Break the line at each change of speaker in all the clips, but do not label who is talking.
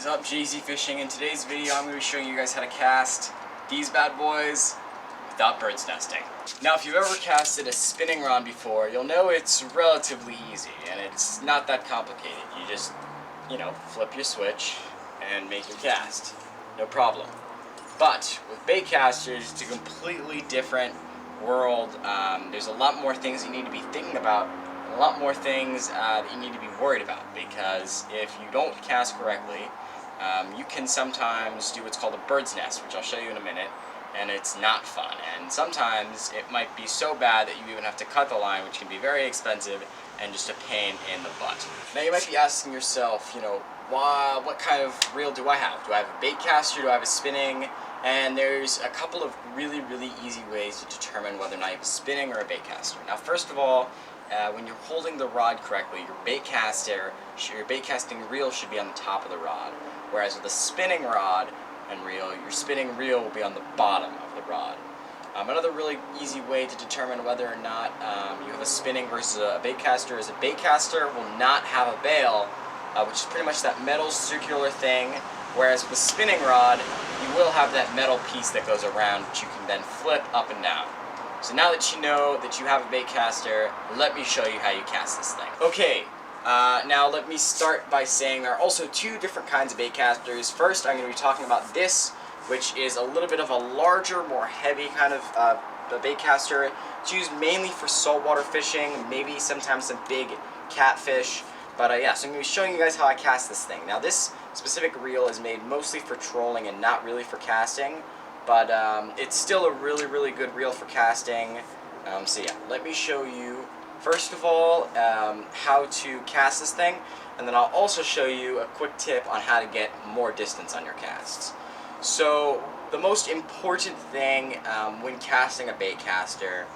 is up, JZFishing. In today's video, I'm going to be showing you guys how to cast these bad boys without bird's nesting. Now, if you've ever casted a spinning rod before, you'll know it's relatively easy, and it's not that complicated. You just, flip your switch and make your cast. No problem. But with baitcasters, it's a completely different world. There's a lot more things you need to be thinking about, a lot more things that you need to be worried about, because if you don't cast correctly, you can sometimes do what's called a bird's nest, which I'll show you in a minute, and it's not fun. And sometimes it might be so bad that you even have to cut the line, which can be very expensive and just a pain in the butt. Now you might be asking yourself, what kind of reel do I have? Do I have a baitcaster? Do I have a spinning? And there's a couple of really, really easy ways to determine whether or not you have a spinning or a baitcaster. Now, first of all, when you're holding the rod correctly, your baitcasting reel should be on the top of the rod, whereas with a spinning rod and reel, your spinning reel will be on the bottom of the rod. Another really easy way to determine whether or not you have a spinning versus a baitcaster is a baitcaster will not have a bail, which is pretty much that metal circular thing, whereas with a spinning rod, you will have that metal piece that goes around, which you can then flip up and down. So now that you know that you have a baitcaster, let me show you how you cast this thing. Okay, now let me start by saying there are also two different kinds of baitcasters. First, I'm going to be talking about this, which is a little bit of a larger, more heavy kind of baitcaster. It's used mainly for saltwater fishing, maybe sometimes some big catfish. But yeah, so I'm going to be showing you guys how I cast this thing. Now this specific reel is made mostly for trolling and not really for casting, but it's still a really, really good reel for casting. So yeah, let me show you, first of all, how to cast this thing, and then I'll also show you a quick tip on how to get more distance on your casts. So the most important thing when casting a baitcaster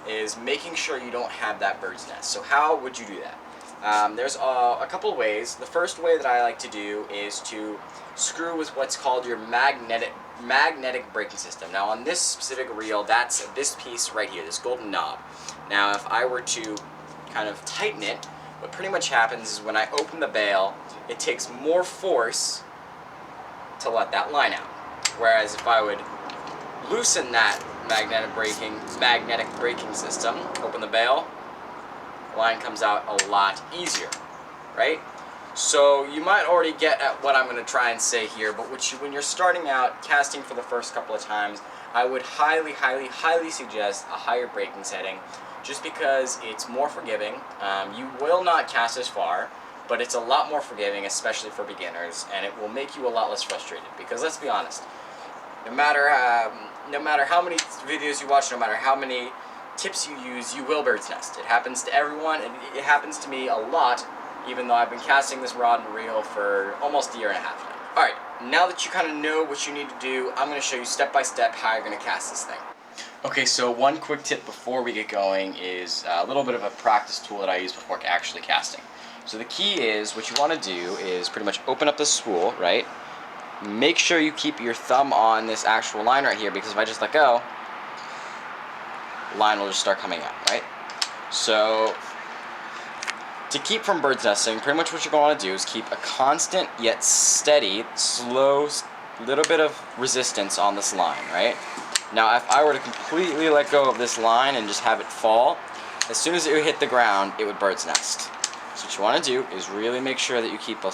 is making sure you don't have that bird's nest. So how would you do that? There's a couple of ways. The first way that I like to do is to screw with what's called your magnetic braking system. Now on this specific reel, that's this piece right here, this golden knob. Now if I were to kind of tighten it, what pretty much happens is when I open the bail, it takes more force to let that line out. Whereas if I would loosen that magnetic braking system, open the bail, line comes out a lot easier, right? So you might already get at what I'm going to try and say here, but when you're starting out casting for the first couple of times, I would highly, highly, highly suggest a higher braking setting, just because it's more forgiving. You will not cast as far, but it's a lot more forgiving, especially for beginners, and it will make you a lot less frustrated. Because let's be honest, no matter how many videos you watch, no matter how many tips you use, you will bird's nest. It happens to everyone, and it happens to me a lot, even though I've been casting this rod and reel for almost a year and a half now. Alright, now that you kind of know what you need to do, I'm going to show you step by step how you're going to cast this thing. Okay, so one quick tip before we get going is a little bit of a practice tool that I use before actually casting. So the key is, what you want to do is pretty much open up the spool, right? Make sure you keep your thumb on this actual line right here, because if I just let go, line will just start coming out, right? So to keep from bird's nesting, pretty much what you're going to do is keep a constant yet steady, slow, little bit of resistance on this line, right? Now if I were to completely let go of this line and just have it fall, as soon as it would hit the ground, it would bird's nest. So what you want to do is really make sure that you keep your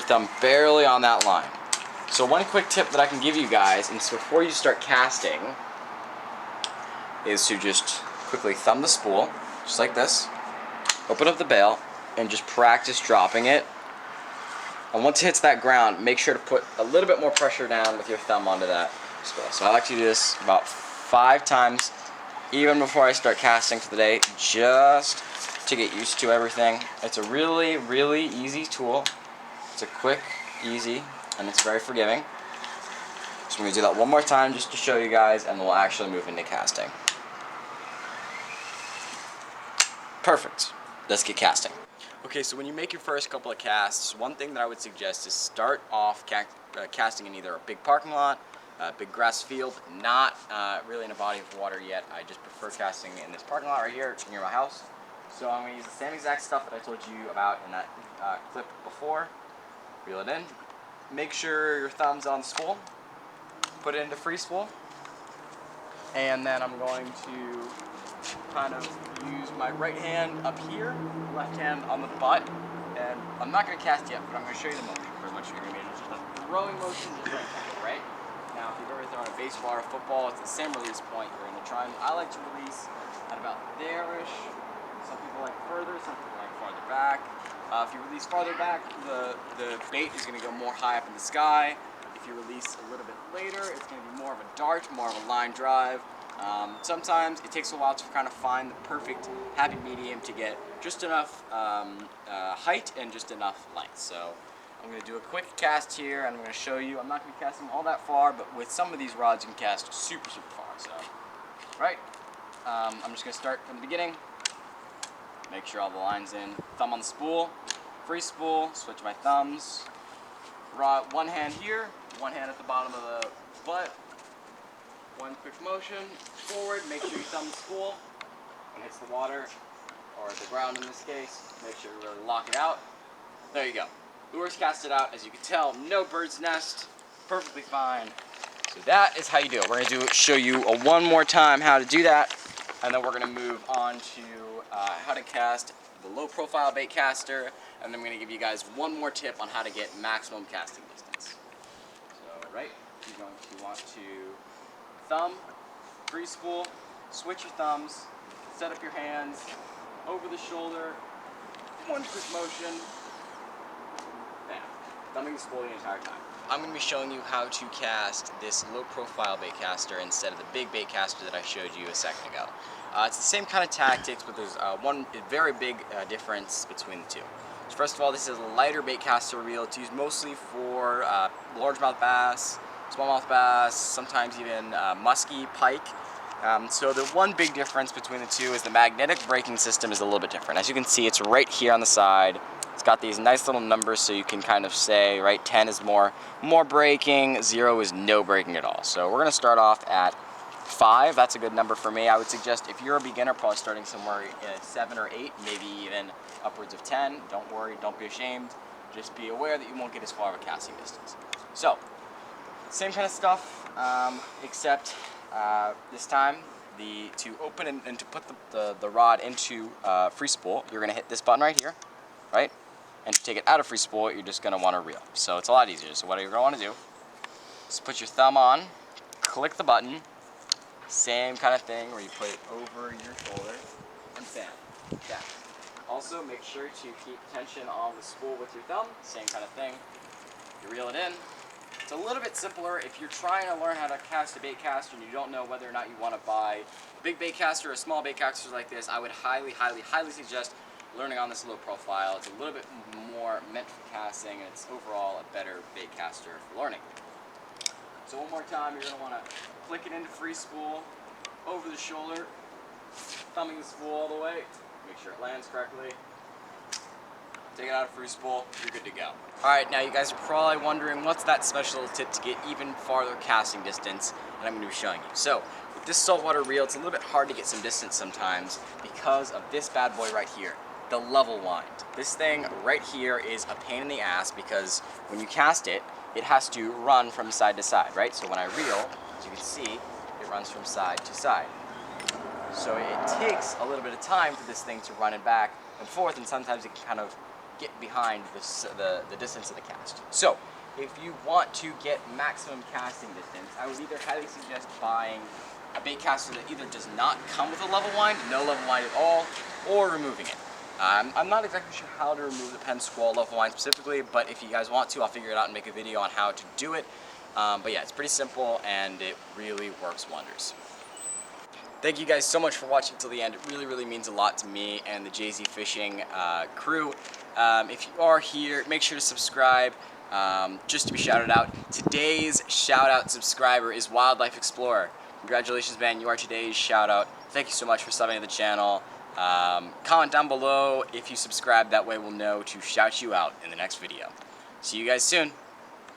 thumb barely on that line. So one quick tip that I can give you guys, and so before you start casting, is to just quickly thumb the spool, just like this, open up the bail, and just practice dropping it. And once it hits that ground, make sure to put a little bit more pressure down with your thumb onto that spool. So I like to do this about 5 times, even before I start casting for the day, just to get used to everything. It's a really, really easy tool. It's a quick, easy, and it's very forgiving. So I'm going to do that one more time just to show you guys, and we'll actually move into casting. Perfect. Let's get casting. Okay, so when you make your first couple of casts, one thing that I would suggest is start off casting in either a big parking lot, a big grass field, not really in a body of water yet. I just prefer casting in this parking lot right here near my house. So I'm going to use the same exact stuff that I told you about in that clip before. Reel it in. Make sure your thumb's on the spool. Put it into free spool. And then I'm going to kind of use my right hand up here, left hand on the butt. And I'm not going to cast yet, but I'm going to show you the motion. Pretty much you're going to be just a throwing motion, just like that, right? Now, if you've ever thrown a baseball or football, it's the same release point. You're going to try, and I like to release at about there-ish. Some people like further, some people like farther back. If you release farther back, the bait is going to go more high up in the sky. If you release a little bit later, it's going to be more of a dart, more of a line drive. Sometimes it takes a while to kind of find the perfect happy medium to get just enough height and just enough length. So I'm going to do a quick cast here, and I'm going to show you. I'm not going to be casting all that far, but with some of these rods you can cast super, super far. So, right, I'm just going to start from the beginning. Make sure all the line's in. Thumb on the spool, free spool, switch my thumbs. Rod, one hand here, one hand at the bottom of the butt. One quick motion forward, make sure you thumb the spool. When it hits the water, or the ground in this case, make sure you really lock it out. There you go. Lures casted out, as you can tell, no bird's nest, perfectly fine. So that is how you do it. We're going to show you one more time how to do that, and then we're going to move on to how to cast the low profile baitcaster, and then I'm going to give you guys one more tip on how to get maximum casting distance. So, right, you're going to want to thumb, free spool, switch your thumbs, set up your hands, over the shoulder, one quick motion, bam, thumbing the spool the entire time. I'm going to be showing you how to cast this low profile baitcaster instead of the big baitcaster that I showed you a second ago. It's the same kind of tactics, but there's one very big difference between the two. So first of all, this is a lighter baitcaster reel. It's used mostly for largemouth bass, smallmouth bass, sometimes even muskie, pike. So the one big difference between the two is the magnetic braking system is a little bit different. As you can see, it's right here on the side. It's got these nice little numbers, so you can kind of say, right, 10 is more braking, 0 is no braking at all. So we're going to start off at 5. That's a good number for me. I would suggest if you're a beginner, probably starting somewhere at 7 or 8, maybe even upwards of 10. Don't worry, don't be ashamed. Just be aware that you won't get as far of a casting distance. So, same kind of stuff, except this time, to open and to put the rod into free spool, you're going to hit this button right here, right? And to take it out of free spool, you're just going to want to reel. So it's a lot easier. So what you're going to want to do is put your thumb on, click the button, same kind of thing where you put it over your shoulder, and bam, down. Also, make sure to keep tension on the spool with your thumb, same kind of thing. You reel it in. It's a little bit simpler if you're trying to learn how to cast a baitcaster and you don't know whether or not you want to buy a big baitcaster or a small baitcaster like this. I would highly, highly, highly suggest learning on this low profile. It's a little bit more meant for casting, and it's overall a better baitcaster for learning. So one more time, you're going to want to click it into free spool, over the shoulder, thumbing the spool all the way, make sure it lands correctly. Take it out of free spool, you're good to go. Alright, now you guys are probably wondering what's that special tip to get even farther casting distance, and I'm going to be showing you. So, with this saltwater reel, it's a little bit hard to get some distance sometimes because of this bad boy right here, the level wind. This thing right here is a pain in the ass because when you cast it, it has to run from side to side, right? So when I reel, as you can see, it runs from side to side. So it takes a little bit of time for this thing to run it back and forth, and sometimes it can kind of get behind the distance of the cast. So, if you want to get maximum casting distance, I would either highly suggest buying a baitcaster that either does not come with a level wind, no level wind at all, or removing it. I'm not exactly sure how to remove the Penn Squall level wind specifically, but if you guys want to, I'll figure it out and make a video on how to do it. But yeah, it's pretty simple and it really works wonders. Thank you guys so much for watching till the end. It really, really means a lot to me and the JZFishing crew. If you are here, make sure to subscribe just to be shouted out. Today's shout out subscriber is Wildlife Explorer. Congratulations, man, you are today's shout out. Thank you so much for subbing to the channel. Comment down below if you subscribe, that way we'll know to shout you out in the next video. See you guys soon.